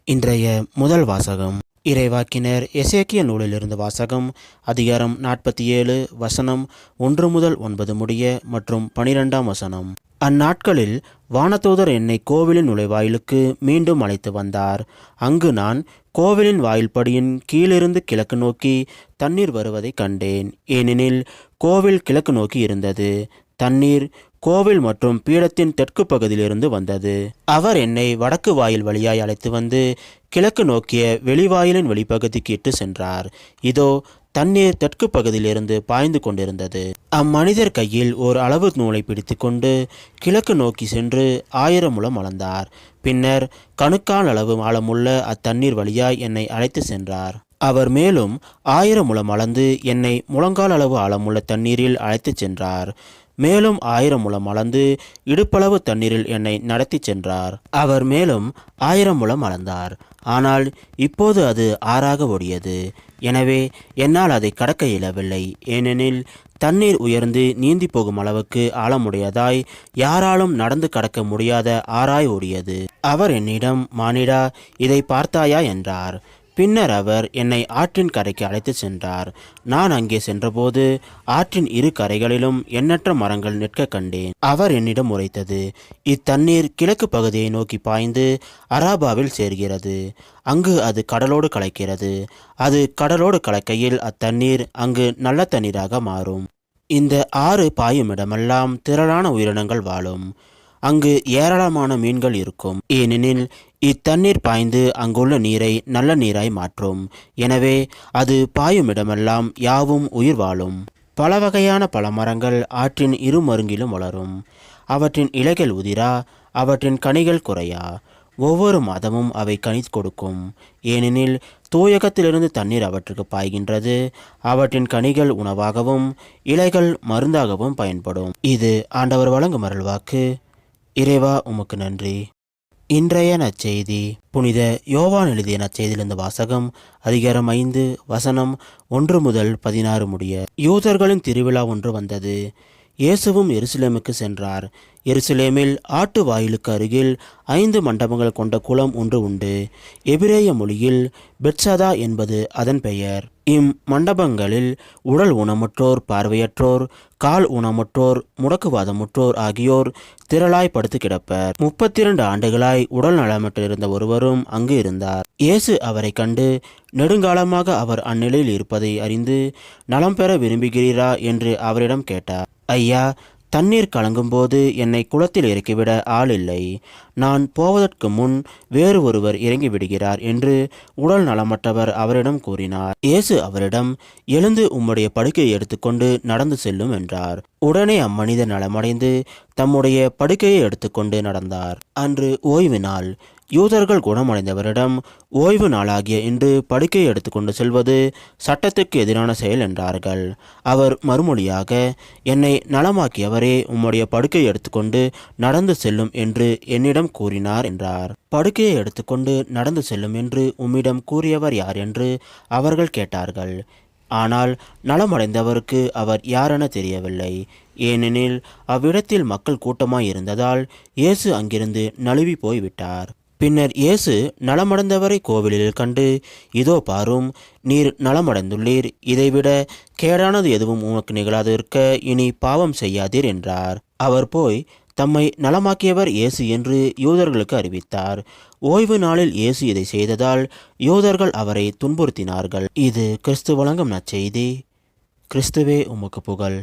இன்றைய முதல் வாசகம் இறைவாக்கினர் எசேக்கியேல் நூலிலிருந்து வாசகம். அதிகாரம் 47, வசனம் 1 முதல் 9 முடிய மற்றும் 12ஆம் வசனம். அந்நாட்களில் வானதூதர் என்னை கோவிலின் நுழைவாயிலுக்கு மீண்டும் அழைத்து வந்தார். அங்கு நான் கோவிலின் வாயில்படியின் கீழிருந்து கிழக்கு நோக்கி தண்ணீர் வருவதை கண்டேன். ஏனெனில் கோவில் கிழக்கு நோக்கி இருந்தது. தண்ணீர் கோவில் மற்றும் பீடத்தின் தெற்கு பகுதியிலிருந்து வந்தது. அவர் என்னை வடக்கு வாயில் வழியாய் அழைத்து வந்து கிழக்கு நோக்கிய வெளிவாயிலின் வெளிப்பகுதிக்கு இட்டு சென்றார். இதோ தண்ணீர் தெற்கு பகுதியிலிருந்து பாய்ந்து கொண்டிருந்தது. அம்மனிதர் கையில் ஓர் அளவு நூலை பிடித்து கொண்டு கிழக்கு நோக்கி சென்று 1000 முழம் அளந்தார். பின்னர் கணுக்கால் அளவு ஆழமுள்ள அத்தண்ணீர் வழியாய் என்னை அழைத்து சென்றார். அவர் மேலும் 1000 முழம் அளந்து என்னை முழங்கால் அளவு ஆழமுள்ள தண்ணீரில் அழைத்து சென்றார். மேலும் 1000 முழம் அளந்து இடுப்பளவு தண்ணீரில் என்னை நடத்தி சென்றார். அவர் மேலும் 1000 முழம் அளந்தார். ஆனால் இப்போது அது ஆறாக ஓடியது. எனவே என்னால் அதை கடக்க இயலவில்லை. ஏனெனில் தண்ணீர் உயர்ந்து நீந்தி போகும் அளவுக்கு ஆழமுடையதாய் யாராலும் நடந்து கடக்க முடியாத ஆறாய் ஓடியது. அவர் என்னிடம், மானிடா, இதை பார்த்தாயா என்றார். பின்னர் அவர் என்னை ஆற்றின் கரைக்கு அழைத்து சென்றார். நான் அங்கே சென்றபோது ஆற்றின் இரு கரைகளிலும் எண்ணற்ற மரங்கள் நிற்க கண்டேன். அவர் என்னிடம் உரைத்தது, இத்தண்ணீர் கிழக்கு பகுதியை நோக்கி பாய்ந்து அராபாவில் சேர்கிறது. அங்கு அது கடலோடு கலக்கிறது. அது கடலோடு கலக்கையில் அத்தண்ணீர் அங்கு நல்ல தண்ணீராக மாறும். இந்த ஆறு பாயும் இடமெல்லாம் திரளான உயிரினங்கள் வாழும். அங்கு ஏராளமான மீன்கள் இருக்கும். ஏனெனில் இத்தண்ணீர் பாய்ந்து அங்குள்ள நீரை நல்ல நீராய் மாற்றும். எனவே அது பாயும் இடமெல்லாம் யாவும் உயிர் வாழும். பல வகையான பழமரங்கள் ஆற்றின் இரு மருங்கிலும் வளரும். அவற்றின் இலைகள் உதிரா, அவற்றின் கனிகள் குறையா. ஒவ்வொரு மாதமும் அவை கனி கொடுக்கும். ஏனெனில் தூயகத்திலிருந்து தண்ணீர் அவற்றுக்கு பாய்கின்றது. அவற்றின் கனிகள் உணவாகவும் இலைகள் மருந்தாகவும் பயன்படும். இது ஆண்டவர் வழங்கும் அருள்வாக்கு. இறைவா, உமக்கு நன்றி. இன்றைய நற்செய்தி புனித யோவான் எழுதிய நற்செய்தியிலிருந்து வாசகம். அதிகாரம் 5, வசனம் 1 முதல் 16 முடிய. யூதர்களின் திருவிழா ஒன்று வந்தது. இயேசுவும் எருசலேமுக்கு சென்றார். எருசலேமில் ஆட்டு வாயிலுக்கு அருகில் 5 மண்டபங்கள் கொண்ட குளம் ஒன்று உண்டு. எபிரேய மொழியில் பெத்சதா என்பது அதன் பெயர். மண்டபங்களில் உடல் ஊனமுற்றோர், பார்வையற்றோர், கால் ஊனமுற்றோர், முடக்குவாதமுற்றோர் ஆகியோர் திரளாய் படுத்து கிடப்பர். 32 ஆண்டுகளாய் உடல் நலமற்றிருந்த ஒருவரும் அங்கு இருந்தார். இயேசு அவரை கண்டு நெடுங்காலமாக அவர் அந்நிலையில் இருப்பதை அறிந்து, நலம் பெற விரும்புகிறீரா என்று அவரிடம் கேட்டார். ஐயா, தண்ணீர் கலங்கும்போது என்னை குளத்தில் இறக்கிவிட ஆள் இல்லை. நான் போவதற்கு முன் வேறு ஒருவர் இறங்கி விடுகிறார் என்று உடல் நலமற்றவர் அவரிடம் கூறினார். இயேசு அவரிடம், எழுந்து உம்முடைய படுக்கையை எடுத்துக்கொண்டு நடந்து செல்லும் என்றார். உடனே அம்மனிதர் நலமடைந்து தம்முடைய படுக்கையை எடுத்துக்கொண்டு நடந்தார். அன்று ஓய்வு நாள். யூதர்கள் குணமடைந்தவரிடம், ஓய்வு நாளாகிய இன்று படுக்கையை எடுத்துக்கொண்டு செல்வது சட்டத்துக்கு எதிரான செயல் என்றார்கள். அவர் மறுமொழியாக, என்னை நலமாக்கியவரே உம்முடைய படுக்கையை எடுத்துக்கொண்டு நடந்து செல்லும் என்று என்னிடம் கூறினார் என்றார். படுக்கையை எடுத்துக்கொண்டு நடந்து செல்லும் என்று உம்மிடம் கூறியவர் யார் என்று அவர்கள் கேட்டார்கள். ஆனால் நலமடைந்தவருக்கு அவர் யாரென தெரியவில்லை. ஏனெனில் அவ்விடத்தில் மக்கள் கூட்டமாய் இருந்ததால் இயேசு அங்கிருந்து நழுவி போய்விட்டார். பின்னர் இயேசு நலமடைந்தவரை கோவிலில் கண்டு, இதோ பாரும், நீர் நலமடைந்துள்ளீர். இதைவிட கேடானது எதுவும் உமக்கு நிகழாதிருக்க இனி பாவம் செய்யாதீர் என்றார். அவர் போய் தம்மை நலமாக்கியவர் இயேசு என்று யூதர்களுக்கு அறிவித்தார். ஓய்வு நாளில் இயேசு இதை செய்ததால் யூதர்கள் அவரை துன்புறுத்தினார்கள். இது கிறிஸ்து வழங்கும் நற்செய்தி. கிறிஸ்துவே உமக்கு புகழ்.